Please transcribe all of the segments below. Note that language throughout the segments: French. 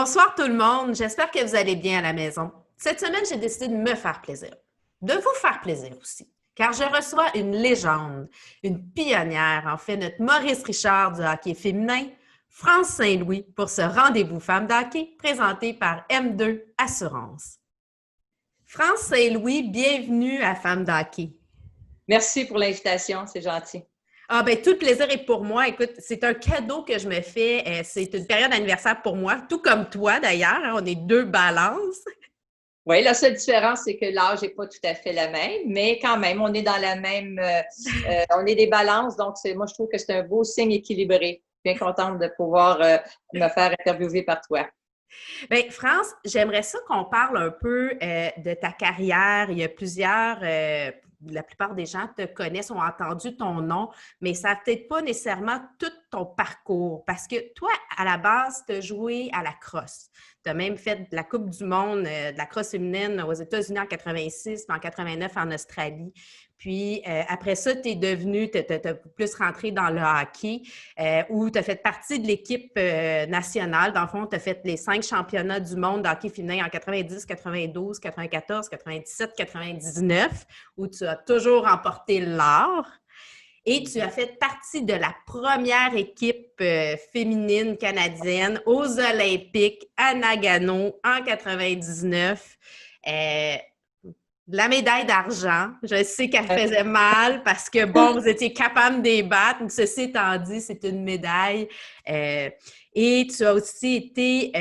Bonsoir tout le monde, j'espère que vous allez bien à la maison. Cette semaine, j'ai décidé de me faire plaisir, de vous faire plaisir aussi, car je reçois une légende, une pionnière, en fait, notre Maurice Richard du hockey féminin, France Saint-Louis, pour ce rendez-vous femmes d'hockey présenté par M2 Assurance. France Saint-Louis, bienvenue à Femmes d'hockey. Merci pour l'invitation, c'est gentil. Ah ben tout le plaisir est pour moi. Écoute, c'est un cadeau que je me fais. C'est une période d'anniversaire pour moi, tout comme toi d'ailleurs. Hein, on est deux balances. Oui, la seule différence, c'est que l'âge n'est pas tout à fait la même, mais quand même, on est dans la même, on est des balances, donc moi, je trouve que c'est un beau signe équilibré. Bien contente de pouvoir me faire interviewer par toi. Bien, France, j'aimerais ça qu'on parle un peu de ta carrière. Il y a plusieurs, la plupart des gens te connaissent, ont entendu ton nom, mais ça n'a peut-être pas nécessairement tout ton parcours. Parce que toi, à la base, tu as joué à la crosse. Tu as même fait la Coupe du monde de la crosse féminine aux États-Unis en 86, puis en 89 en Australie. Puis après ça, tu es devenu, tu as plus rentré dans le hockey, où tu as fait partie de l'équipe nationale. Dans le fond, tu as fait les 5 championnats du monde de hockey féminin en 90, 92, 94, 97, 99, où tu as toujours remporté l'or. Et tu as fait partie de la première équipe féminine canadienne aux Olympiques à Nagano en 99. La médaille d'argent, je sais qu'elle faisait mal parce que, bon, vous étiez capable de débattre. Ceci étant dit, c'est une médaille. Et tu as aussi été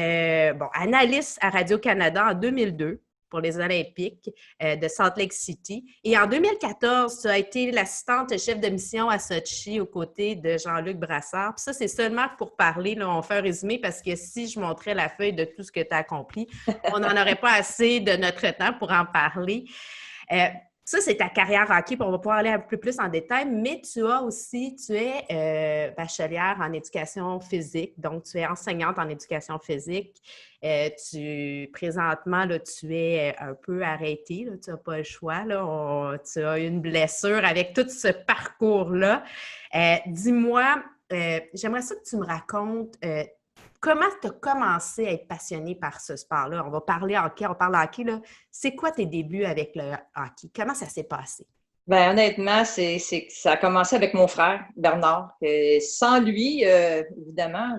analyste à Radio-Canada en 2002 pour les Olympiques de Salt Lake City. Et en 2014, tu as été l'assistante chef de mission à Sochi aux côtés de Jean-Luc Brassard. Puis ça, c'est seulement pour parler. Là, on fait un résumé parce que si je montrais la feuille de tout ce que tu as accompli, on n'en aurait pas assez de notre temps pour en parler. Ça, c'est ta carrière hockey, puis on va pouvoir aller un peu plus en détail, mais tu es bachelière en éducation physique, donc tu es enseignante en éducation physique. Présentement, là, tu es un peu arrêtée, là, tu n'as pas le choix, là, tu as une blessure avec tout ce parcours-là. Dis-moi, j'aimerais ça que tu me racontes comment tu as commencé à être passionnée par ce sport-là? On va parler hockey, on parle hockey, là. C'est quoi tes débuts avec le hockey? Comment ça s'est passé? Ben, honnêtement, ça a commencé avec mon frère, Bernard. Sans lui, évidemment,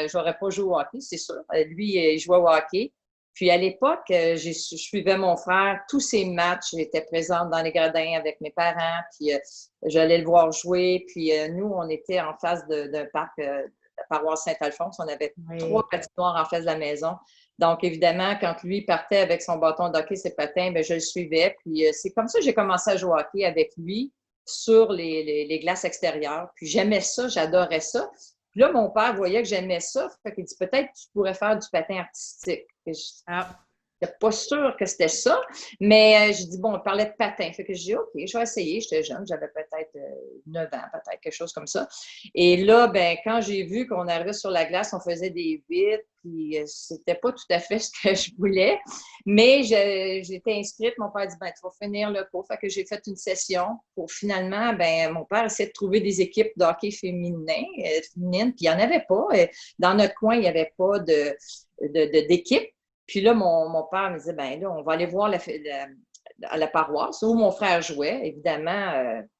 j'aurais pas joué au hockey, c'est sûr. Lui, il jouait au hockey. Puis à l'époque, je suivais mon frère, tous ses matchs. J'étais présente dans les gradins avec mes parents, puis j'allais le voir jouer. Puis nous, on était en face d'un parc la paroisse Saint-Alphonse. On avait 3 patinoires en face de la maison. Donc, évidemment, quand lui partait avec son bâton de hockey, ses patins, bien, je le suivais. Puis c'est comme ça que j'ai commencé à jouer au hockey avec lui sur les glaces extérieures. Puis j'aimais ça, j'adorais ça. Puis là, mon père voyait que j'aimais ça. Fait qu'il dit, peut-être que tu pourrais faire du patin artistique. J'étais pas sûre que c'était ça, mais je dis, bon, on parlait de patin. Fait que je dis, OK, je vais essayer. J'étais jeune, j'avais peut-être 9 ans, peut-être quelque chose comme ça. Et là, ben, quand j'ai vu qu'on arrivait sur la glace, on faisait des vides, puis c'était pas tout à fait ce que je voulais. Mais j'étais inscrite. Mon père dit, ben, tu vas finir le cours. Fait que j'ai fait une session pour finalement, ben, mon père essayait de trouver des équipes de hockey féminines, puis il n'y en avait pas. Dans notre coin, il n'y avait pas d'équipe. Puis là, mon père me disait, ben là, on va aller voir à la paroisse où mon frère jouait. Évidemment,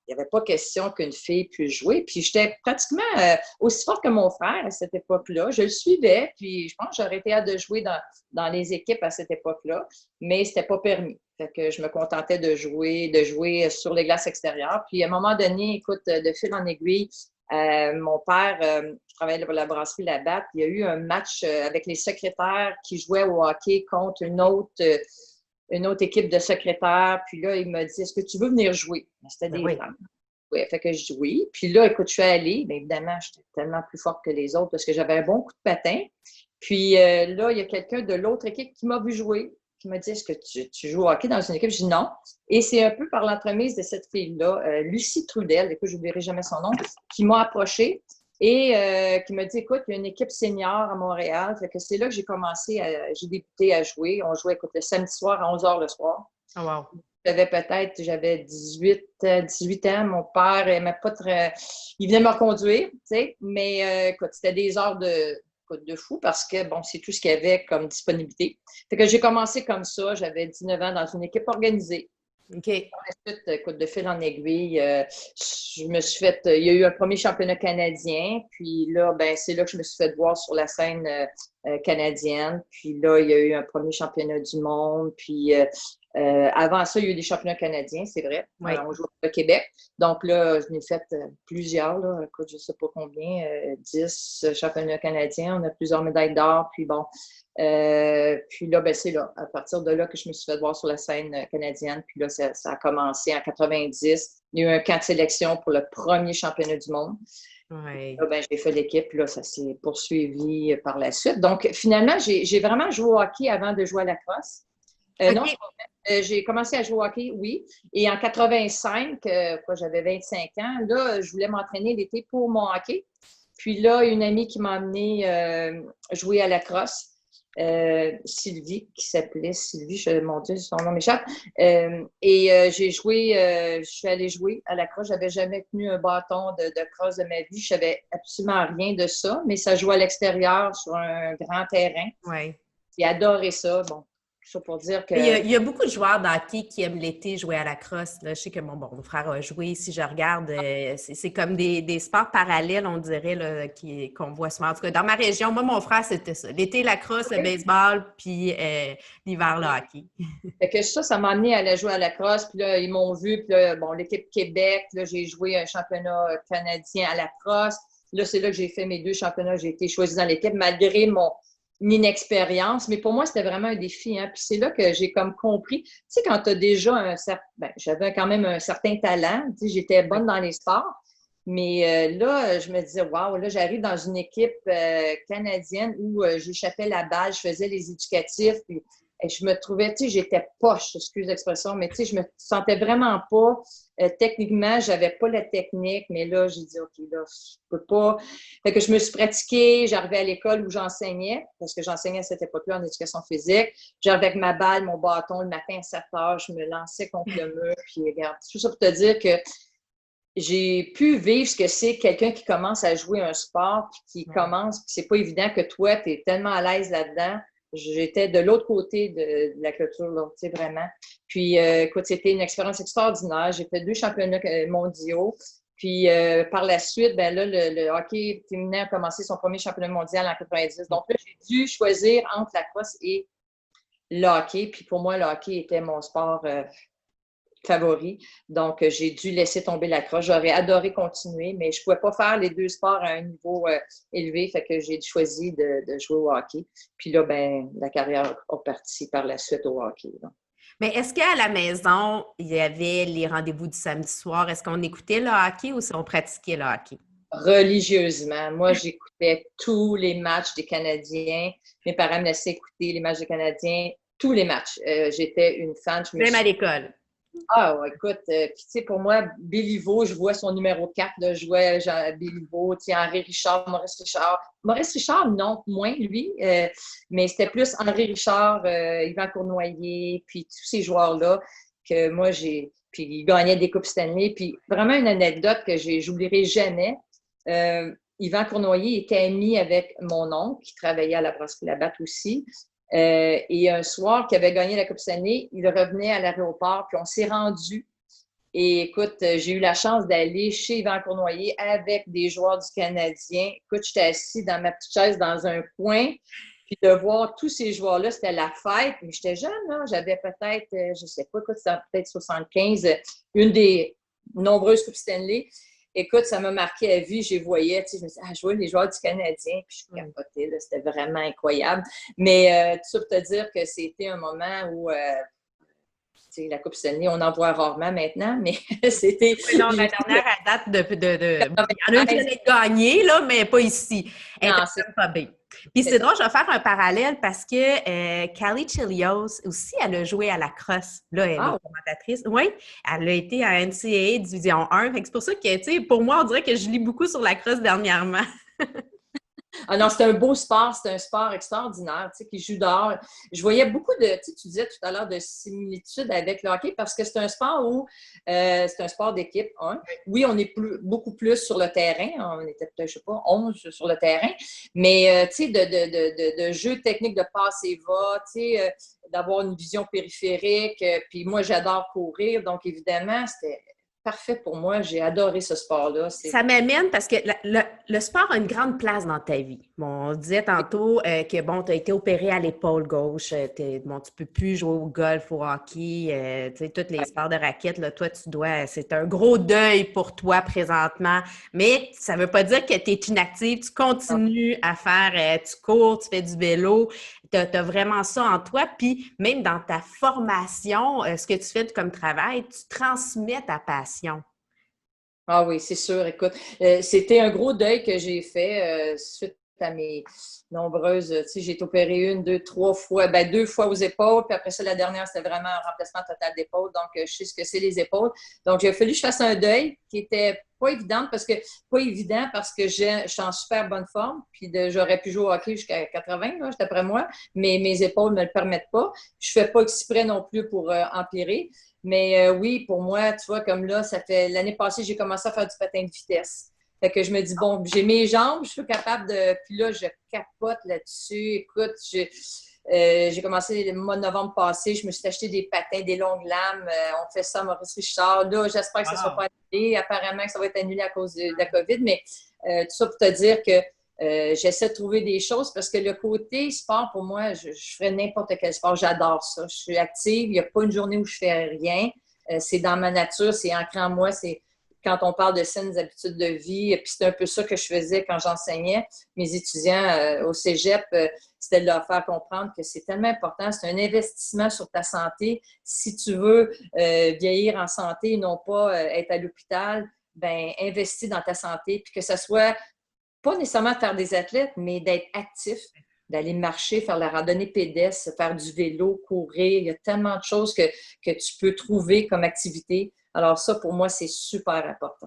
il n'y avait pas question qu'une fille puisse jouer. Puis j'étais pratiquement aussi forte que mon frère à cette époque-là. Je le suivais, puis je pense que j'aurais été hâte de jouer dans les équipes à cette époque-là, mais c'était pas permis. Fait que je me contentais de jouer sur les glaces extérieures. Puis à un moment donné, écoute, de fil en aiguille, mon père, je travaillais pour la brasserie Labatt, il y a eu un match avec les secrétaires qui jouaient au hockey contre une autre équipe de secrétaires. Puis là, il m'a dit, est-ce que tu veux venir jouer? C'était des femmes. Oui, fait que je dis oui. Puis là, écoute, je suis allée. Bien évidemment, j'étais tellement plus forte que les autres parce que j'avais un bon coup de patin. Puis là, il y a quelqu'un de l'autre équipe qui m'a vu jouer, qui m'a dit, est-ce que tu joues au hockey dans une équipe? Je dis non. Et c'est un peu par l'entremise de cette fille-là, Lucie Trudel, écoute, je n'oublierai jamais son nom, qui m'a approchée et qui m'a dit, écoute, il y a une équipe senior à Montréal. Fait que c'est là que j'ai débuté à jouer. On jouait, écoute, le samedi soir à 11h le soir. Oh wow. J'avais 18 ans. Mon père n'aimait pas très. Il venait me reconduire, tu sais, mais écoute, c'était des heures écoute, de fou parce que, bon, c'est tout ce qu'il y avait comme disponibilité. Fait que j'ai commencé comme ça. J'avais 19 ans dans une équipe organisée. OK. Ensuite, écoute, de fil en aiguille, je me suis fait. Il y a eu un premier championnat canadien, puis là, ben, c'est là que je me suis fait voir sur la scène canadienne. Puis là, il y a eu un premier championnat du monde. Puis avant ça, il y a eu des championnats canadiens, c'est vrai. Oui. On joue au Québec. Donc là, je n'ai fait plusieurs, là, écoute, je ne sais pas combien, 10 championnats canadiens. On a plusieurs médailles d'or. Puis bon. Puis là, ben, c'est là, à partir de là que je me suis fait voir sur la scène canadienne. Puis là, ça a commencé en 90. Il y a eu un camp de sélection pour le premier championnat du monde. Oui. Là, ben, j'ai fait l'équipe. Puis là, ça s'est poursuivi par la suite. Donc, finalement, j'ai vraiment joué au hockey avant de jouer à la crosse. OK. Non, j'ai commencé à jouer au hockey, oui. Et en 85, j'avais 25 ans, là, je voulais m'entraîner l'été pour mon hockey. Puis là, une amie qui m'a amené jouer à la crosse. Sylvie, qui s'appelait Sylvie, mon Dieu, son nom m'échappe. J'ai joué, je suis allée jouer à la crosse. J'avais jamais tenu un bâton de crosse de ma vie. Je savais absolument rien de ça, mais ça jouait à l'extérieur sur un grand terrain. Oui. J'ai adoré ça. Bon, ça pour dire que. Il y a beaucoup de joueurs de hockey qui aiment l'été jouer à la crosse. Là. Je sais que mon frère a joué. Si je regarde, c'est comme des sports parallèles, on dirait, là, qu'on voit souvent. En tout cas, dans ma région, moi, mon frère, c'était ça. L'été, la crosse, le baseball, puis l'hiver, le hockey. Fait que ça m'a amené à aller jouer à la crosse. Puis là, ils m'ont vu. Puis là, bon, l'équipe Québec, là, j'ai joué un championnat canadien à la crosse. Là, c'est là que j'ai fait mes 2 championnats. J'ai été choisie dans l'équipe malgré mon inexpérience. Mais pour moi, c'était vraiment un défi. Hein. Puis c'est là que j'ai comme compris. Tu sais, quand tu as déjà un certain... Ben, j'avais quand même un certain talent. Tu sais, j'étais bonne dans les sports. Mais là, je me disais, waouh, là, j'arrive dans une équipe canadienne où j'échappais la balle, je faisais les éducatifs, puis et je me trouvais, tu sais, j'étais poche, excuse l'expression, mais tu sais, je me sentais vraiment pas, techniquement, j'avais pas la technique, mais là, j'ai dit, OK, là, je peux pas. Fait que je me suis pratiquée, j'arrivais à l'école où j'enseignais, parce que j'enseignais à cette époque-là en éducation physique. J'arrivais avec ma balle, mon bâton, le matin à 7 heures, je me lançais contre le mur, puis regarde, tout ça pour te dire que j'ai pu vivre ce que c'est quelqu'un qui commence à jouer un sport, puis qui commence, puis c'est pas évident que toi, tu es tellement à l'aise là-dedans. J'étais de l'autre côté de la clôture, là, tu sais, vraiment. Puis, écoute, c'était une expérience extraordinaire. J'ai fait 2 championnats mondiaux. Puis, par la suite, ben là, le hockey féminin a commencé son premier championnat mondial en 90. Donc là, j'ai dû choisir entre la crosse et le hockey. Puis, pour moi, le hockey était mon sport favori. Donc, j'ai dû laisser tomber la crosse. J'aurais adoré continuer, mais je ne pouvais pas faire les 2 sports à un niveau élevé. Fait que j'ai choisi de jouer au hockey. Puis là, ben, la carrière a parti par la suite au hockey. Donc. Mais est-ce qu'à la maison, il y avait les rendez-vous du samedi soir? Est-ce qu'on écoutait le hockey ou si on pratiquait le hockey? Religieusement. Moi, j'écoutais tous les matchs des Canadiens. Mes parents me laissaient écouter les matchs des Canadiens, tous les matchs. J'étais une fan. Même à l'école? Ah, ouais, écoute, puis tu sais, pour moi, Béliveau, je vois son numéro 4, là, je vois Béliveau, tu sais, Henri Richard, Maurice Richard. Maurice Richard, non, moins lui, mais c'était plus Henri Richard, Yvan Cournoyer, puis tous ces joueurs-là que moi, puis ils gagnaient des Coupes Stanley. Puis vraiment une anecdote que j'oublierai jamais. Yvan Cournoyer était ami avec mon oncle qui travaillait à la brasserie Labatt aussi. Et un soir qu'il avait gagné la Coupe Stanley, il revenait à l'aéroport, puis on s'est rendu. Et écoute, j'ai eu la chance d'aller chez Yvan Cournoyer avec des joueurs du Canadien. Écoute, j'étais assis dans ma petite chaise dans un coin, puis de voir tous ces joueurs-là, c'était la fête. Mais j'étais jeune, là, j'avais peut-être, je sais pas, écoute, c'était peut-être 75, une des nombreuses Coupes Stanley. Écoute, ça m'a marqué à vie. Je les voyais, tu sais, je me disais, je vois les joueurs du Canadien, puis je capotais, là, c'était vraiment incroyable. Mais tout ça pour te dire que c'était un moment où, tu sais, la Coupe Stanley, on en voit rarement maintenant, mais c'était... Oui, non, la dernière à date il y en a une qui vient d'être gagnée, là, mais pas ici. Elle était pas bien. Puis c'est drôle, je vais faire un parallèle parce que Callie Chilios aussi, elle a joué à la crosse. Là, elle est commentatrice. Oui, elle a été à NCAA Division 1. Fait que c'est pour ça que, tu sais, pour moi, on dirait que je lis beaucoup sur la crosse dernièrement. Ah non, c'est un beau sport, c'est un sport extraordinaire, tu sais, qui joue dehors. Je voyais beaucoup tu disais tout à l'heure de similitudes avec le hockey parce que c'est un sport où c'est un sport d'équipe, hein. Oui, on est beaucoup plus sur le terrain. On était peut-être, je sais pas, 11 sur le terrain. Mais, tu sais, de jeu technique de passe et va, tu sais, d'avoir une vision périphérique. Puis moi, j'adore courir. Donc, évidemment, c'était parfait pour moi. J'ai adoré ce sport-là. Ça m'amène parce que le sport a une grande place dans ta vie. Bon, on disait tantôt que bon, tu as été opéré à l'épaule gauche. Bon, tu peux plus jouer au golf, au hockey, tu sais, tous les sports de raquettes, là, toi, c'est un gros deuil pour toi présentement. Mais ça veut pas dire que tu es inactive. Tu continues à faire, tu cours, tu fais du vélo. Tu as vraiment ça en toi. Puis même dans ta formation, ce que tu fais comme travail, tu transmets ta passion. Ah oui, c'est sûr. Écoute, c'était un gros deuil que j'ai fait suite à mes nombreuses. Tu sais, j'ai été opérée 1, 2, 3 fois, ben 2 fois aux épaules, puis après ça, la dernière, c'était vraiment un remplacement total d'épaules. Donc, je sais ce que c'est les épaules. Donc, il a fallu que je fasse un deuil qui était pas évident parce que je suis en super bonne forme, puis j'aurais pu jouer au hockey jusqu'à 80, là, d'après moi, mais mes épaules ne me le permettent pas. Je fais pas exprès non plus pour empirer. Mais oui, pour moi, tu vois, comme là, ça fait l'année passée, j'ai commencé à faire du patin de vitesse. Fait que je me dis, bon, j'ai mes jambes, je suis capable de. Puis là, je capote là-dessus. Écoute, j'ai commencé le mois de novembre passé, je me suis acheté des patins, des longues lames. On fait ça à Maurice Richard. Là, j'espère que ça ne sera pas annulé. Apparemment que ça va être annulé à cause de la COVID. Mais tout ça pour te dire que j'essaie de trouver des choses parce que le côté sport, pour moi, je ferais n'importe quel sport. J'adore ça. Je suis active. Il n'y a pas une journée où je fais rien. C'est dans ma nature, c'est ancré en moi. C'est quand on parle de saines habitudes de vie. Puis c'est un peu ça que je faisais quand j'enseignais. Mes étudiants au cégep, c'était de leur faire comprendre que c'est tellement important. C'est un investissement sur ta santé. Si tu veux vieillir en santé et non pas être à l'hôpital, ben investis dans ta santé. Puis que ce soit pas nécessairement faire des athlètes, mais d'être actif, d'aller marcher, faire la randonnée pédestre, faire du vélo, courir. Il y a tellement de choses que tu peux trouver comme activité. Alors ça, pour moi, c'est super important.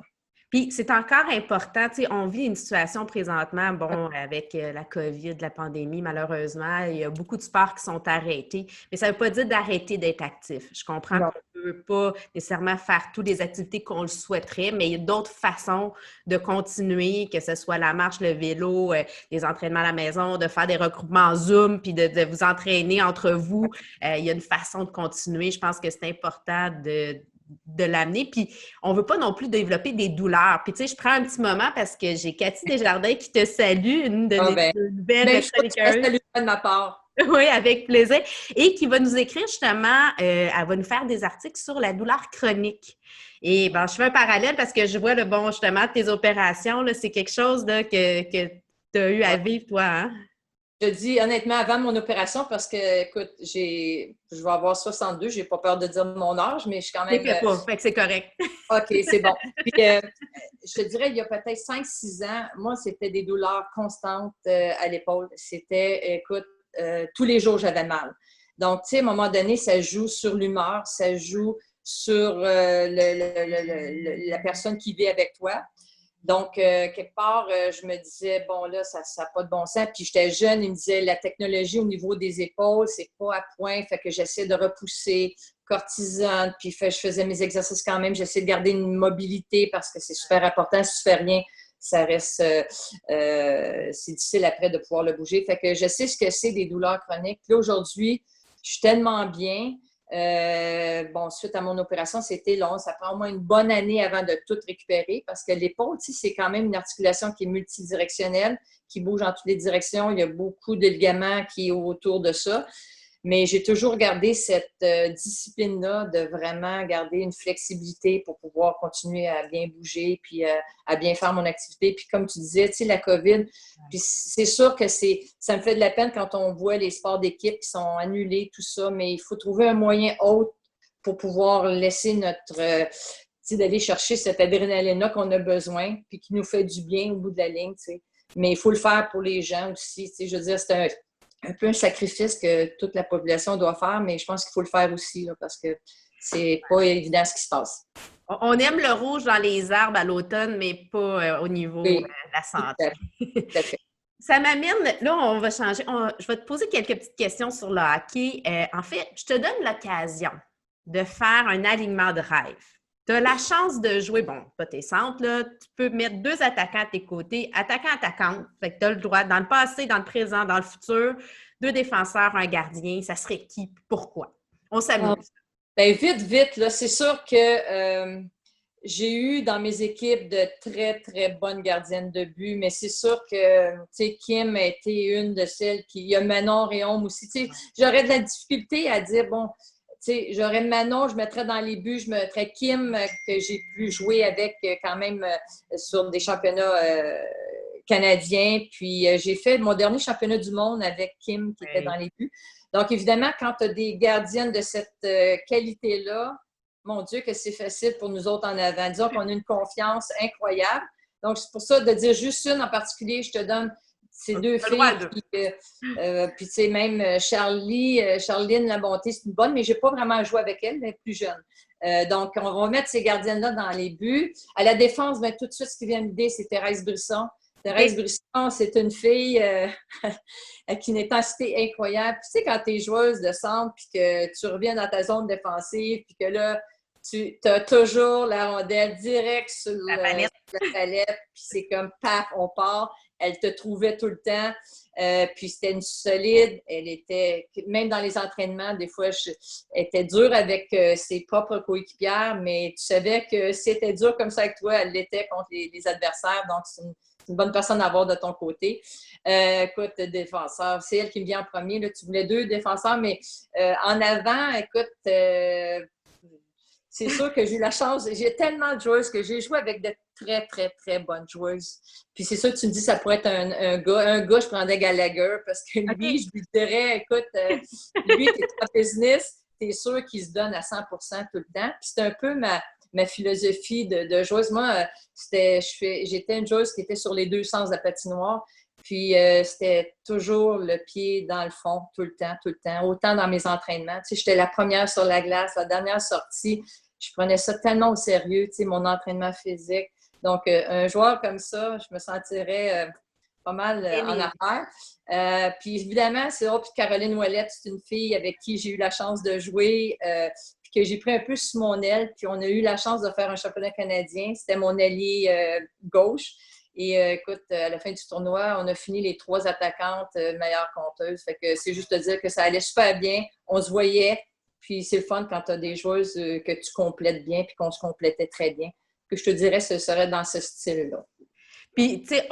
Puis c'est encore important, tu sais, on vit une situation présentement, bon, avec la COVID, la pandémie, malheureusement, il y a beaucoup de sports qui sont arrêtés, mais ça ne veut pas dire d'arrêter d'être actif. Je comprends Non. qu'on ne peut pas nécessairement faire toutes les activités qu'on le souhaiterait, mais il y a d'autres façons de continuer, que ce soit la marche, le vélo, les entraînements à la maison, de faire des regroupements Zoom, puis de vous entraîner entre vous. Il y a une façon de continuer. Je pense que c'est important de l'amener. Puis, on ne veut pas non plus développer des douleurs. Puis, tu sais, je prends un petit moment parce que j'ai Cathy Desjardins qui te salue, une de Ah nos ben, nouvelles même chose, chroniqueuses. salut de ma part. Oui, avec plaisir. Et qui va nous écrire justement, elle va nous faire des articles sur la douleur chronique. Et ben, je fais un parallèle parce que je vois le bon, justement, tes opérations, là, c'est quelque chose là, que tu as eu à Ouais. vivre, toi, hein? Je dis honnêtement, avant mon opération, parce que, écoute, je vais avoir 62, j'ai pas peur de dire mon âge, mais je suis quand Je ne même. fais pas, fait que c'est correct. OK, c'est bon. Puis, je te dirais, il y a peut-être 5, 6 ans, moi, c'était des douleurs constantes à l'épaule. C'était, écoute, tous les jours, j'avais mal. Donc, tu sais, à un moment donné, ça joue sur l'humeur, ça joue sur la personne qui vit avec toi. Donc, quelque part, je me disais, bon, là, ça n'a pas de bon sens. Puis, j'étais jeune, il me disait, la technologie au niveau des épaules, c'est pas à point. Fait que j'essaie de repousser, cortisone, puis je faisais mes exercices quand même. J'essaie de garder une mobilité parce que c'est super important. Si tu fais rien, ça reste, c'est difficile après de pouvoir le bouger. Fait que je sais ce que c'est des douleurs chroniques. Là, aujourd'hui, je suis tellement bien. Bon, suite à mon opération, c'était long. Ça prend au moins une bonne année avant de tout récupérer parce que l'épaule, tu sais, c'est quand même une articulation qui est multidirectionnelle, qui bouge en toutes les directions. Il y a beaucoup de ligaments qui est autour de ça. Mais j'ai toujours gardé cette discipline-là de vraiment garder une flexibilité pour pouvoir continuer à bien bouger puis à bien faire mon activité. Puis comme tu disais, tu sais, la COVID, puis c'est sûr que ça me fait de la peine quand on voit les sports d'équipe qui sont annulés, tout ça, mais il faut trouver un moyen autre pour pouvoir laisser notre... tu sais, d'aller chercher cette adrénaline-là qu'on a besoin puis qui nous fait du bien au bout de la ligne, tu sais. Mais il faut le faire pour les gens aussi, tu sais. Je veux dire, c'est un peu un sacrifice que toute la population doit faire, mais je pense qu'il faut le faire aussi là, parce que c'est pas évident ce qui se passe. On aime le rouge dans les arbres à l'automne, mais pas au niveau Oui, de la tout santé. à fait. Tout à fait. Ça m'amène, là, on va changer. Je vais te poser quelques petites questions sur le hockey. En fait, je te donne l'occasion de faire un alignement de rêve. Tu as la chance de jouer, bon, pas tes centres, là, tu peux mettre 2 attaquants à tes côtés, attaquant-attaquante. Fait que tu as le droit, dans le passé, dans le présent, dans le futur, 2 défenseurs, un gardien. Ça serait qui? Pourquoi? On Ah, s'amuse. ben vite, vite, là, c'est sûr que j'ai eu dans mes équipes de très, très bonnes gardiennes de but, mais c'est sûr que, tu sais, Kim a été une de celles qui... Il y a Manon Réaume aussi, tu sais, j'aurais de la difficulté à dire, bon, tu sais, j'aurais Manon, je mettrais dans les buts, je mettrais Kim, que j'ai pu jouer avec quand même sur des championnats canadiens, puis j'ai fait mon dernier championnat du monde avec Kim qui était Ouais. dans les buts. Donc, évidemment, quand tu as des gardiennes de cette qualité-là, mon Dieu, que c'est facile pour nous autres en avant. Disons qu'on a une confiance incroyable. Donc, c'est pour ça de dire juste une en particulier, je te donne ces On deux a le droit à filles deux. qui, puis tu sais, même Charline Labonté, c'est une bonne, mais je n'ai pas vraiment joué avec elle, elle est plus jeune. Donc, on va mettre ces gardiennes-là dans les buts. À la défense, ben, tout de suite, ce qui vient me l'idée, c'est Thérèse Brisson. Thérèse OK. Brisson, c'est une fille avec une intensité incroyable. Puis, tu sais, quand tu es joueuse de centre, puis que tu reviens dans ta zone défensive, puis que là, tu as toujours la rondelle direct sur La palette. la palette, puis c'est comme paf, on part. Elle te trouvait tout le temps. Puis c'était une solide. Elle était, même dans les entraînements, des fois, elle était dure avec ses propres coéquipières, mais tu savais que si elle était dure comme ça avec toi, elle l'était contre les adversaires. Donc, c'est une bonne personne à avoir de ton côté. Écoute, défenseur, c'est elle qui me vient en premier. Là, tu voulais 2 défenseurs, mais en avant, écoute, c'est sûr que j'ai eu la chance. J'ai tellement de joueuses que j'ai joué avec de très, très, très bonnes joueuses. Puis c'est sûr que tu me dis ça pourrait être un gars. Un gars, je prendrais Gallagher parce que lui, OK. je lui dirais, écoute, lui, tu es en business, tu es sûr qu'il se donne à 100% tout le temps. Puis c'est un peu ma philosophie de joueuse. Moi, j'étais une joueuse qui était sur les 2 sens de la patinoire. Puis c'était toujours le pied dans le fond, tout le temps, tout le temps. Autant dans mes entraînements. Tu sais, j'étais la première sur la glace, la dernière sortie. Je prenais ça tellement au sérieux, tu sais, mon entraînement physique. Donc, un joueur comme ça, je me sentirais pas mal en Aimé. affaires. Puis évidemment, c'est drôle. Puis Caroline Ouellette, c'est une fille avec qui j'ai eu la chance de jouer, puis que j'ai pris un peu sous mon aile. Puis on a eu la chance de faire un championnat canadien. C'était mon allié gauche. Et écoute, à la fin du tournoi, on a fini les 3 attaquantes meilleures compteuses. Fait que c'est juste de dire que ça allait super bien. On se voyait. Puis c'est le fun quand tu as des joueuses que tu complètes bien puis qu'on se complétait très bien. Que je te dirais, ce serait dans ce style-là. Puis, tu sais,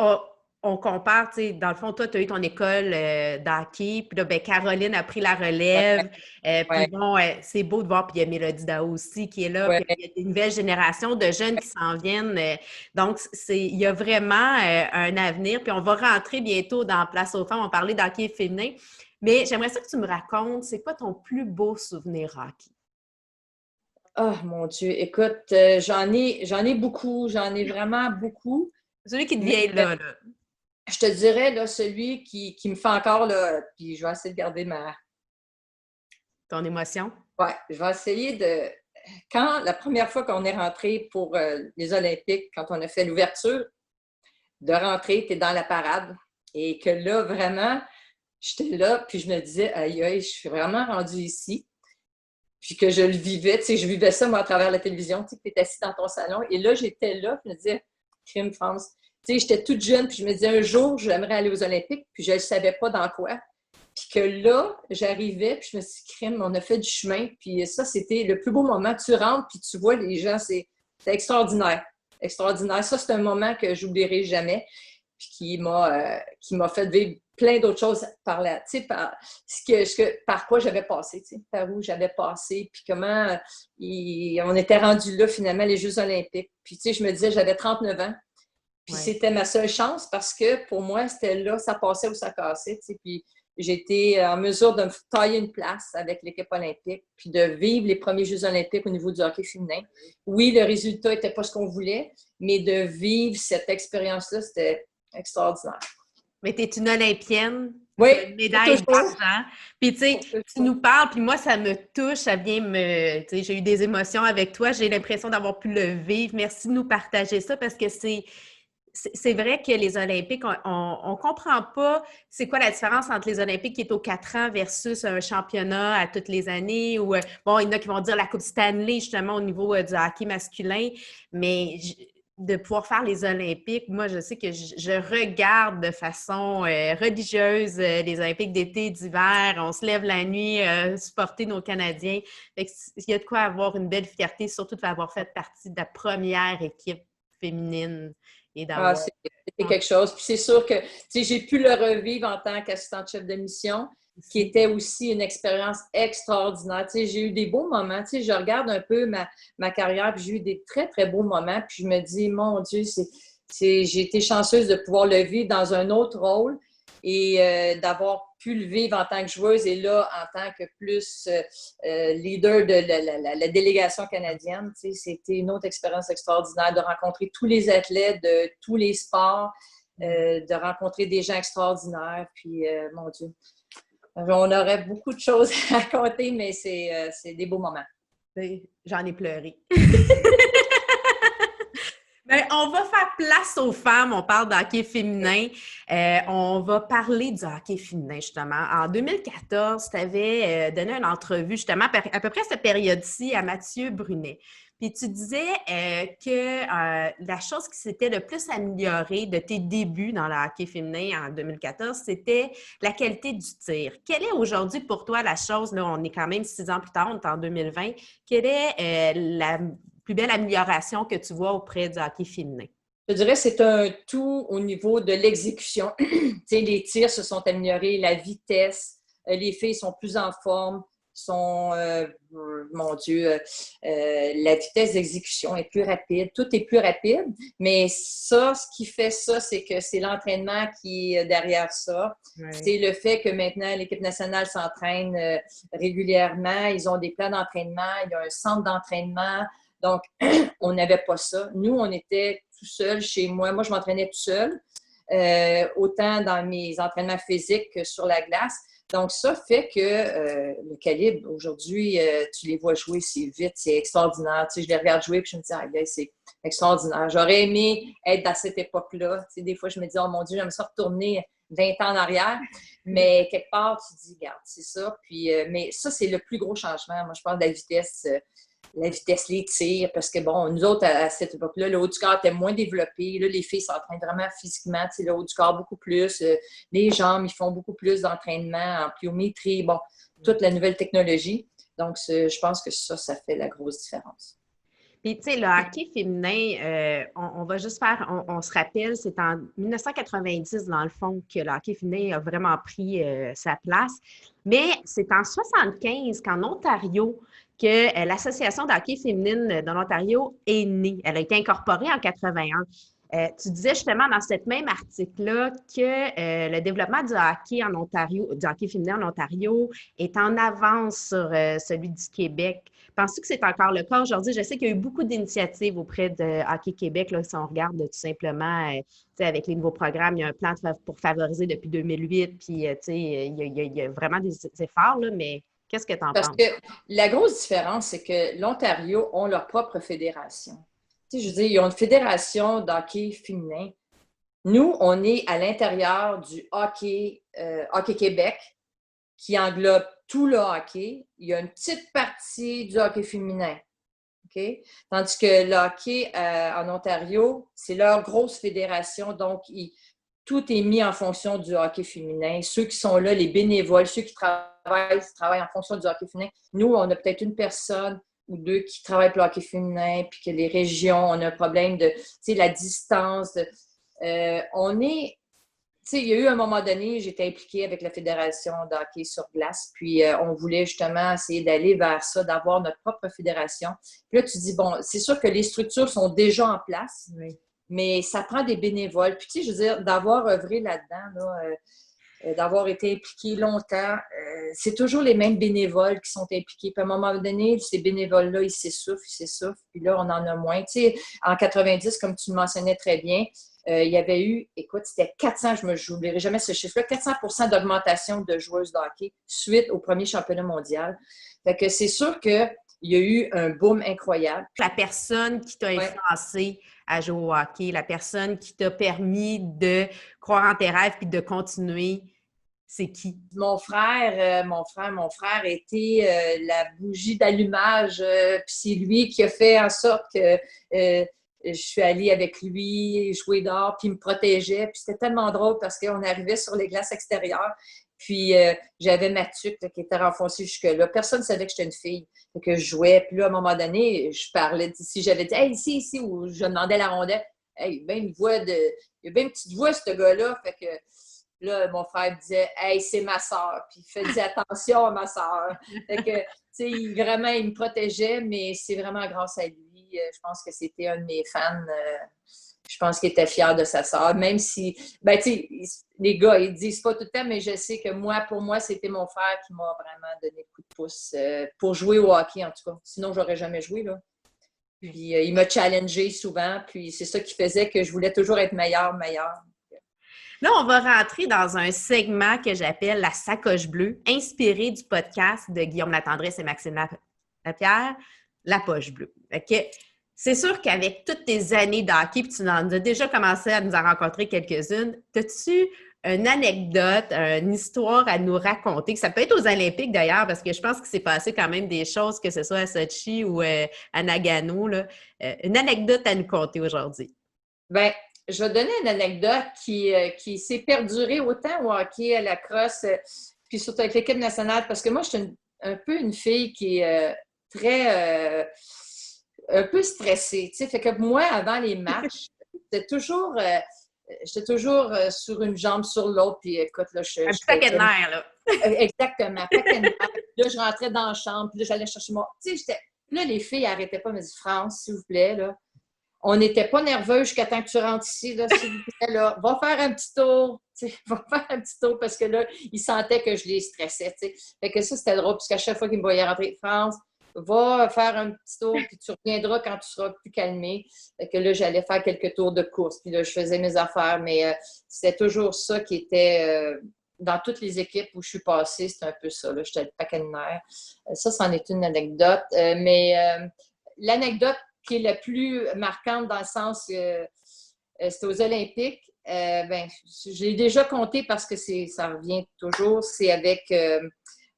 on compare, tu sais, dans le fond, toi, tu as eu ton école d'hockey, puis là, ben, Caroline a pris la Ouais, relève. Puis ouais, bon, c'est beau de voir, puis il y a Mélodie Daou aussi qui est là, ouais. puis il y a des nouvelles générations de jeunes qui s'en viennent. Donc, il y a vraiment un avenir. Puis on va rentrer bientôt dans Place aux femmes, on va parler d'hockey féminin. Mais j'aimerais ça que tu me racontes, c'est quoi ton plus beau souvenir hockey? Oh mon Dieu, écoute, j'en ai beaucoup, j'en ai vraiment beaucoup. Celui qui te Mais vient là. je te dirais, là, celui qui me fait encore, là, puis je vais essayer de garder Ton émotion? Ouais, je vais essayer de... Quand la première fois qu'on est rentré pour les Olympiques, quand on a fait l'ouverture, de rentrer, tu es dans la parade, et que là, vraiment, j'étais là, puis je me disais, aïe, aïe, je suis vraiment rendue ici. Puis que je le vivais, tu sais, je vivais ça, moi, à travers la télévision, tu sais, que tu es assis dans ton salon. Et là, j'étais là, puis je me disais, crime France. Tu sais, j'étais toute jeune, puis je me disais, un jour, j'aimerais aller aux Olympiques, puis je ne savais pas dans quoi. Puis que là, j'arrivais, puis je me suis dit, crime, on a fait du chemin. Puis ça, c'était le plus beau moment. Tu rentres, puis tu vois les gens, c'est extraordinaire. Extraordinaire. Ça, c'est un moment que j'oublierai jamais, puis qui m'a fait vivre plein d'autres choses par là, tu sais, par quoi j'avais passé, tu sais, par où j'avais passé, puis comment on était rendu là, finalement, les Jeux olympiques. Puis, tu sais, je me disais, j'avais 39 ans, puis Oui. c'était ma seule chance parce que, pour moi, c'était là, ça passait ou ça cassait, tu sais, puis j'étais en mesure de me tailler une place avec l'équipe olympique, puis de vivre les premiers Jeux olympiques au niveau du hockey féminin. Oui, le résultat n'était pas ce qu'on voulait, mais de vivre cette expérience-là, c'était extraordinaire. Mais tu es une Olympienne, Oui, tu as une pour médaille toujours. d'argent. Puis, tu sais, Pour tu toujours. nous parles, puis moi, ça me touche, ça vient me. Tu sais, j'ai eu des émotions avec toi, j'ai l'impression d'avoir pu le vivre. Merci de nous partager ça parce que c'est vrai que les Olympiques, on comprend pas c'est quoi la différence entre les Olympiques qui est aux 4 ans versus un championnat à toutes les années ou, bon, il y en a qui vont dire la Coupe Stanley, justement, au niveau du hockey masculin, mais de pouvoir faire les Olympiques, moi, je sais que je regarde de façon religieuse les Olympiques d'été, d'hiver, on se lève la nuit, supporter nos Canadiens. Fait que il y a de quoi avoir une belle fierté, surtout d'avoir fait partie de la première équipe féminine et Ah, d'avoir... c'était quelque chose. Puis c'est sûr que j'ai pu le revivre en tant qu'assistante chef de mission, qui était aussi une expérience extraordinaire. J'ai eu des beaux moments. Je regarde un peu ma carrière, puis j'ai eu des très, très beaux moments. Puis je me dis, mon Dieu, j'ai été chanceuse de pouvoir le vivre dans un autre rôle et d'avoir pu le vivre en tant que joueuse et là, en tant que plus leader de la délégation canadienne. C'était une autre expérience extraordinaire de rencontrer tous les athlètes de tous les sports, de rencontrer des gens extraordinaires. Puis, mon Dieu, on aurait beaucoup de choses à raconter, mais c'est des beaux moments. J'en ai pleuré. Bien, on va faire place aux femmes. On parle de hockey féminin. On va parler du hockey féminin, justement. En 2014, tu avais donné une entrevue, justement, à peu près à cette période-ci, à Mathieu Brunet. Puis tu disais que la chose qui s'était le plus améliorée de tes débuts dans le hockey féminin en 2014, c'était la qualité du tir. Quelle est aujourd'hui pour toi la chose, là, on est quand même 6 ans plus tard, on est en 2020, quelle est la plus belle amélioration que tu vois auprès du hockey féminin? Je dirais que c'est un tout au niveau de l'exécution. Les tirs se sont améliorés, la vitesse, les filles sont plus en forme, mon Dieu, la vitesse d'exécution est plus rapide, tout est plus rapide, mais ça, ce qui fait ça, c'est que c'est l'entraînement qui est derrière ça. Ouais. C'est le fait que maintenant, l'équipe nationale s'entraîne régulièrement, ils ont des plans d'entraînement, il y a un centre d'entraînement. Donc, on n'avait pas ça. Nous, on était tout seul chez moi. Moi, je m'entraînais tout seul, autant dans mes entraînements physiques que sur la glace. Donc, ça fait que le calibre, aujourd'hui, tu les vois jouer, c'est vite, c'est extraordinaire. Je les regarde jouer et je me dis, ah, c'est extraordinaire. J'aurais aimé être dans cette époque-là. Des fois, je me dis, oh mon Dieu, j'aimerais ça retourner 20 ans en arrière. Mais quelque part, tu te dis, regarde, c'est ça. Puis, mais ça, c'est le plus gros changement. Moi, je parle de la vitesse, les tirs, parce que, bon, nous autres, à cette époque-là, le haut du corps était moins développé. Là, les filles s'entraînent vraiment physiquement, le haut du corps beaucoup plus. Les jambes, ils font beaucoup plus d'entraînement en pliométrie. Bon, toute la nouvelle technologie. Donc, je pense que ça fait la grosse différence. Puis, tu sais, le hockey féminin, on va juste faire, on se rappelle, c'est en 1990, dans le fond, que le hockey féminin a vraiment pris sa place. Mais c'est en 1975 qu'en Ontario, que l'Association de hockey féminine de l'Ontario est née. Elle a été incorporée en 1981. Tu disais justement dans cet même article-là que le développement du hockey en Ontario, du hockey féminin en Ontario, est en avance sur celui du Québec. Penses-tu que c'est encore le cas aujourd'hui? Je sais qu'il y a eu beaucoup d'initiatives auprès de Hockey Québec. Là, si on regarde tout simplement, avec les nouveaux programmes, il y a un plan pour favoriser depuis 2008. Puis, il y a vraiment des efforts, là, mais qu'est-ce que tu en penses? Parce que la grosse différence, c'est que l'Ontario ont leur propre fédération. Je veux dire, ils ont une fédération d'hockey féminin. Nous, on est à l'intérieur du Hockey Québec, qui englobe tout le hockey. Il y a une petite partie du hockey féminin. Okay? Tandis que le hockey en Ontario, c'est leur grosse fédération. Donc, tout est mis en fonction du hockey féminin. Ceux qui sont là, les bénévoles, ceux qui travaillent en fonction du hockey féminin. Nous, on a peut-être une personne ou deux qui travaillent pour le hockey féminin, puis que les régions, on a un problème de la distance. On est... il y a eu un moment donné, j'étais impliquée avec la Fédération de hockey sur glace, puis on voulait justement essayer d'aller vers ça, d'avoir notre propre fédération. Puis là, tu dis, bon, c'est sûr que les structures sont déjà en place, oui, mais ça prend des bénévoles. Puis, je veux dire, d'avoir œuvré là-dedans, d'avoir été impliqué longtemps, c'est toujours les mêmes bénévoles qui sont impliqués. Puis à un moment donné, ces bénévoles-là, ils s'essoufflent, puis là, on en a moins. En 90, comme tu le mentionnais très bien, il y avait eu, écoute, c'était 400, je ne m'oublierai jamais ce chiffre-là, 400% d'augmentation de joueuses de hockey suite au premier championnat mondial. Fait que c'est sûr qu'il il y a eu un boom incroyable. La personne qui t'a influencé à jouer au hockey, la personne qui t'a permis de croire en tes rêves puis de continuer, c'est qui? Mon frère était la bougie d'allumage, puis c'est lui qui a fait en sorte que je suis allée avec lui jouer dehors, puis il me protégeait. Puis c'était tellement drôle parce qu'on arrivait sur les glaces extérieures, puis j'avais ma tuque qui était renfoncée jusque-là. Personne ne savait que j'étais une fille, que je jouais. Puis là, à un moment donné, je parlais, si j'avais dit « Hey, ici », ou je demandais la rondelle, « Hey, il a bien une petite voix, ce gars-là. » Fait que là, mon frère disait « Hey, c'est ma soeur. » Puis il faisait attention à ma soeur. Fait que, tu sais, vraiment, il me protégeait, mais c'est vraiment grâce à lui. Je pense que c'était un de mes fans. Je pense qu'il était fier de sa soeur, même si, ben, tu sais, les gars, ils disent pas tout le temps, mais je sais que pour moi, c'était mon frère qui m'a vraiment donné le coup de pouce pour jouer au hockey, en tout cas. Sinon, j'aurais jamais joué, là. Puis, il m'a challengé souvent, puis c'est ça qui faisait que je voulais toujours être meilleure. Là, on va rentrer dans un segment que j'appelle la sacoche bleue, inspiré du podcast de Guillaume Latendresse et Maxime Lapierre, La poche bleue. Okay? C'est sûr qu'avec toutes tes années d'hockey, puis tu en as déjà commencé à nous en rencontrer quelques-unes, as-tu une anecdote, une histoire à nous raconter? Ça peut être aux Olympiques d'ailleurs, parce que je pense qu'il s'est passé quand même des choses, que ce soit à Sochi ou à Nagano. Là. Une anecdote à nous conter aujourd'hui. Bien, je vais donner une anecdote qui s'est perdurée autant au hockey, à la crosse, puis surtout avec l'équipe nationale, parce que moi, je suis un peu une fille qui est un peu stressée. Tu sais, fait que moi, avant les matchs, j'étais toujours sur une jambe sur l'autre, puis écoute, là, un petit paquet de nerfs, là. Exactement, paquet de nerfs. Là, je rentrais dans la chambre, puis là, j'allais chercher mon... Tu sais, là, les filles n'arrêtaient pas, me disaient « France, s'il vous plaît, là. » On n'était pas nerveux jusqu'à temps que tu rentres ici, là, s'il vous plaît, là. Va faire un petit tour, tu sais, va faire un petit tour, parce que là, ils sentaient que je les stressais, tu sais. Fait que ça, c'était drôle, parce qu'à chaque fois qu'ils me voyaient rentrer, France, va faire un petit tour, puis tu reviendras quand tu seras plus calmé. Fait que là, j'allais faire quelques tours de course, puis là, je faisais mes affaires, mais c'était toujours ça qui était... dans toutes les équipes où je suis passée, c'était un peu ça, là. J'étais le paquet de nerfs. Ça, c'en est une anecdote. Mais l'anecdote qui est la plus marquante dans le sens que c'était aux Olympiques, ben, j'ai déjà compté parce que ça revient toujours, c'est avec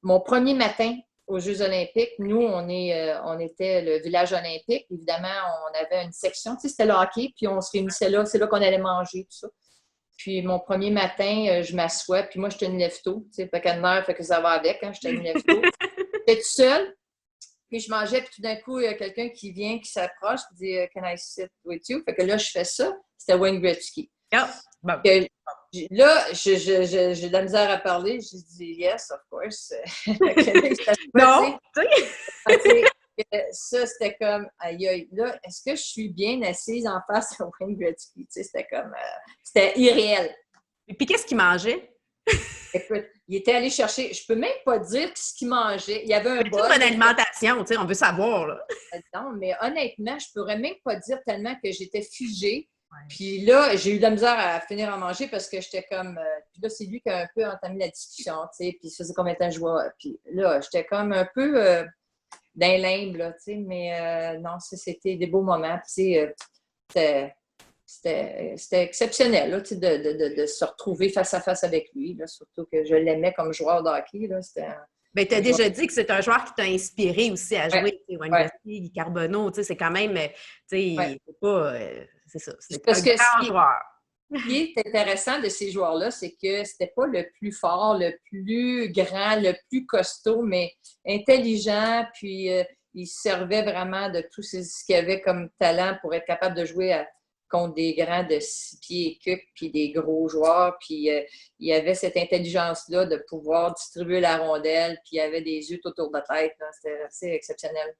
mon premier matin aux Jeux olympiques. Nous, on était le village olympique. Évidemment, on avait une section, tu sais, c'était le hockey, puis on se réunissait là, c'est là qu'on allait manger, tout ça. Puis mon premier matin, je m'assois, puis moi, j'étais une lève-tôt, tu sais, pas qu'à nerf, fait que ça va avec, hein, j'étais une lève-tôt. J'étais toute seule, puis je mangeais, puis tout d'un coup, il y a quelqu'un qui vient, qui s'approche, qui dit « Can I sit with you? » Fait que là, je fais ça, c'était Wayne Gretzky. Oh, bon. Là, j'ai de la misère à parler. J'ai dit « Yes, of course. » Non! Ça, c'était comme « Aïe, aïe, là, est-ce que je suis bien assise en face de Wayne Gretzky? » Tu sais, c'était comme... c'était irréel. Et puis, qu'est-ce qu'il mangeait? Écoute, il était allé chercher... Je peux même pas dire ce qu'il mangeait. Il y avait un bol. C'est une bonne alimentation, tu sais, on veut savoir, là. Non, mais honnêtement, je pourrais même pas dire tellement que j'étais figée. Ouais. Puis là, j'ai eu de la misère à finir à manger parce que j'étais comme... puis là, c'est lui qui a un peu entamé la discussion, tu sais, puis ça faisait combien de temps je jouais. Puis là, j'étais comme un peu d'un limbe, là, tu sais, mais non, c'était des beaux moments. Puis, c'était exceptionnel, là, tu sais, de se retrouver face à face avec lui, là, surtout que je l'aimais comme joueur de hockey, là, c'était... Bien, tu as déjà dit que c'est un joueur qui t'a inspiré aussi à jouer. Wayne Gretzky, Guy Carbonneau, tu sais, c'est quand même, tu sais, c'est pas... c'est ça, c'est un grand joueur. Ce qui est intéressant de ces joueurs-là, c'est que c'était pas le plus fort, le plus grand, le plus costaud, mais intelligent, puis il servait vraiment de tout ce qu'il avait comme talent pour être capable de jouer contre des grands de 6 pieds et puis des gros joueurs, puis il y avait cette intelligence-là de pouvoir distribuer la rondelle, puis il y avait des yeux tout autour de la tête, c'était assez exceptionnel.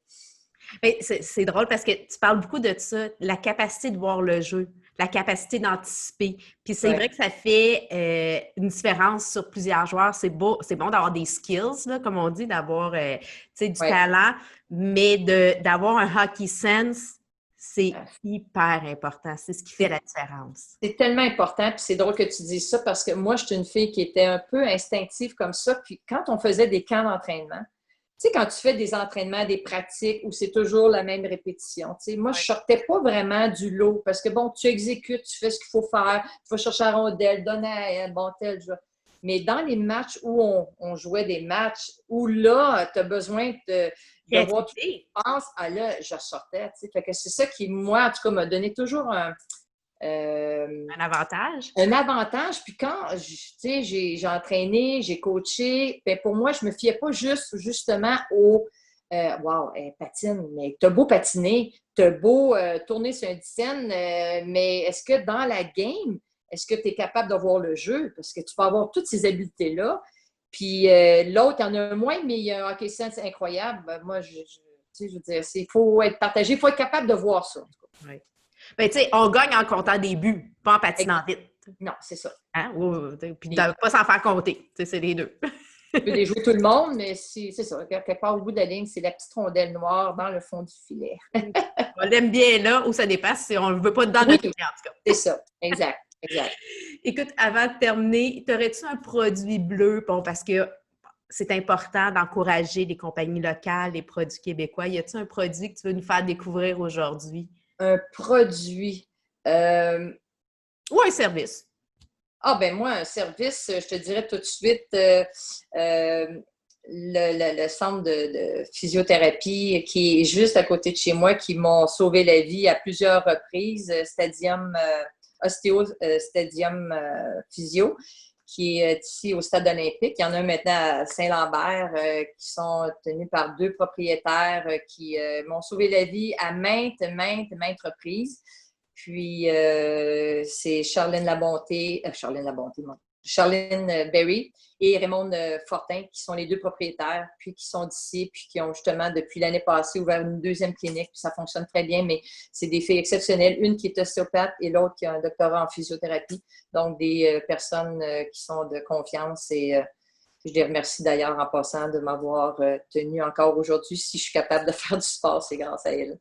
C'est drôle parce que tu parles beaucoup de ça, la capacité de voir le jeu, la capacité d'anticiper. Puis c'est vrai que ça fait une différence sur plusieurs joueurs. C'est bon d'avoir des skills, là, comme on dit, d'avoir du talent, mais d'avoir un hockey sense, c'est hyper important. C'est ce qui fait la différence. C'est tellement important. Puis c'est drôle que tu dises ça parce que moi, je suis une fille qui était un peu instinctive comme ça. Puis quand on faisait des camps d'entraînement, sais, quand tu fais des entraînements, des pratiques où c'est toujours la même répétition, tu sais, moi, je sortais pas vraiment du lot parce que, bon, tu exécutes, tu fais ce qu'il faut faire, tu vas chercher la rondelle, donne à elle, bon, tel jeu. Mais dans les matchs où on jouait des matchs où là, tu as besoin de voir tout ce qui se passe, là, je ressortais, tu sais. Fait que c'est ça qui, moi, en tout cas, m'a donné toujours Un avantage? un avantage. Puis quand, tu sais, j'ai entraîné, j'ai coaché, ben pour moi, je me fiais pas justement au wow, elle patine, mais t'as beau patiner, t'as beau tourner sur un dizaine, mais est-ce que dans la game, est-ce que tu es capable d'avoir le jeu? Parce que tu peux avoir toutes ces habiletés-là. Puis l'autre, il y en a un moins, mais il y a un hockey sense incroyable. Ben, moi, tu sais, je veux dire, il faut être partagé, il faut être capable de voir ça. Oui. Ben, tu sais, on gagne en comptant des buts, pas en patinant vite. Non, c'est ça. Hein? Puis de ne pas s'en faire compter. C'est les deux. Tu peux les jouer tout le monde, mais c'est ça. Quelque part au bout de la ligne, c'est la petite rondelle noire dans le fond du filet. On l'aime bien là où ça dépasse si on ne veut pas dans notre filet, en tout cas. C'est ça, exact. Écoute, avant de terminer, t'aurais-tu un produit bleu? Bon, parce que c'est important d'encourager les compagnies locales, les produits québécois. Y a-t-il un produit que tu veux nous faire découvrir aujourd'hui? Un produit. Ou un service? Ben moi, un service, je te dirais tout de suite le centre de physiothérapie qui est juste à côté de chez moi, qui m'ont sauvé la vie à plusieurs reprises, Ostéo Stadium Physio, qui est ici au Stade olympique. Il y en a un maintenant à Saint-Lambert qui sont tenus par 2 propriétaires qui m'ont sauvé la vie à maintes reprises. Puis, c'est Charlène Berry et Raymond Fortin qui sont les 2 propriétaires, puis qui sont d'ici, puis qui ont justement, depuis l'année passée, ouvert une 2e clinique, puis ça fonctionne très bien, mais c'est des filles exceptionnelles, une qui est ostéopathe et l'autre qui a un doctorat en physiothérapie, donc des personnes qui sont de confiance et je les remercie d'ailleurs en passant de m'avoir tenue encore aujourd'hui. Si je suis capable de faire du sport, c'est grâce à elles.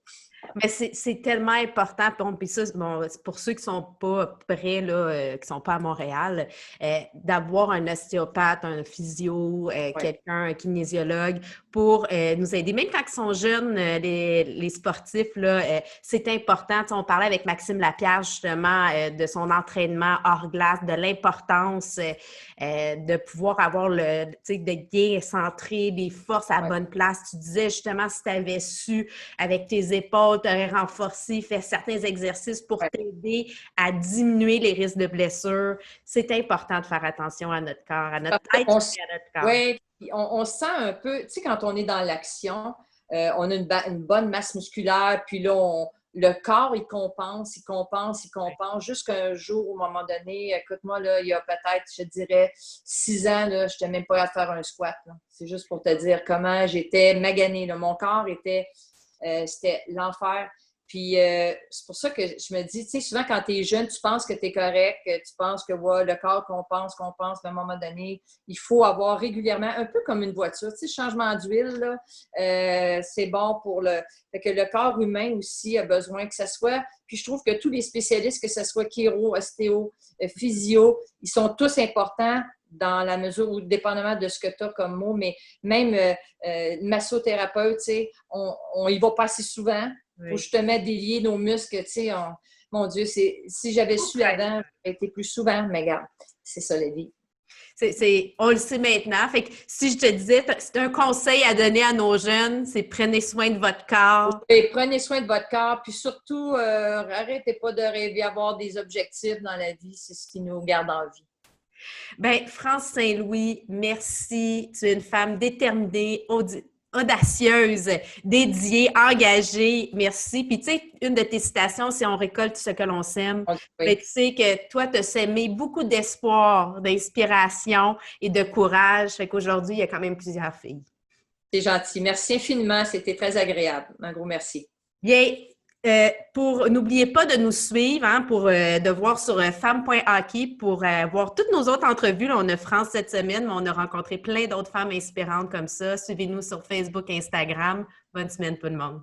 Mais c'est tellement important. Puis ça, bon, pour ceux qui ne sont pas près, là, qui ne sont pas à Montréal, d'avoir un ostéopathe, un physio, quelqu'un, un kinésiologue pour nous aider. Même quand ils sont jeunes, les sportifs, là, c'est important. Tu sais, on parlait avec Maxime Lapierre, justement, de son entraînement hors glace, de l'importance de pouvoir avoir de bien centrer, des forces à la bonne place. Tu disais justement, si tu avais su avec tes épaules, tu aurais renforcé, fait certains exercices pour t'aider à diminuer les risques de blessures. C'est important de faire attention à notre corps, à notre tête et à notre corps. Oui, on sent un peu, tu sais, quand on est dans l'action, on a une bonne masse musculaire, puis là, le corps, il compense, jusqu'à un jour, au moment donné, écoute-moi, là, il y a peut-être, je dirais, 6 ans, là, je n'étais même pas à faire un squat. Là. C'est juste pour te dire comment j'étais maganée. Là. Mon corps c'était l'enfer. Puis c'est pour ça que je me dis, tu sais, souvent quand tu es jeune, tu penses que tu es correct, tu penses que le corps compense, mais à un moment donné, il faut avoir régulièrement, un peu comme une voiture, tu sais, changement d'huile, là, c'est bon pour fait que le corps humain aussi a besoin que ça soit, puis je trouve que tous les spécialistes, que ce soit chiro, ostéo, physio, ils sont tous importants dans la mesure où, dépendamment de ce que tu as comme mot, mais même massothérapeute, tu sais, on y va pas assez souvent. Il faut justement délier nos muscles, tu sais. Mon Dieu, si j'avais su avant, j'aurais été plus souvent, mais regarde, c'est ça la vie. On le sait maintenant. Fait que si je te disais, c'est un conseil à donner à nos jeunes, c'est prenez soin de votre corps. Et prenez soin de votre corps, puis surtout, arrêtez pas de rêver avoir des objectifs dans la vie, c'est ce qui nous garde en vie. Bien, France Saint-Louis, merci. Tu es une femme déterminée, audacieuse, dédiée, engagée. Merci. Puis, tu sais, une de tes citations, c'est « On récolte ce que l'on sème ». Tu sais que toi, tu as sémé beaucoup d'espoir, d'inspiration et de courage. Fait qu'aujourd'hui, il y a quand même plusieurs filles. C'est gentil. Merci infiniment. C'était très agréable. Un gros merci. Bien, n'oubliez pas de nous suivre, de voir sur femmes.hockey pour voir toutes nos autres entrevues. Là, on a France cette semaine, mais on a rencontré plein d'autres femmes inspirantes comme ça. Suivez-nous sur Facebook, Instagram. Bonne semaine tout le monde.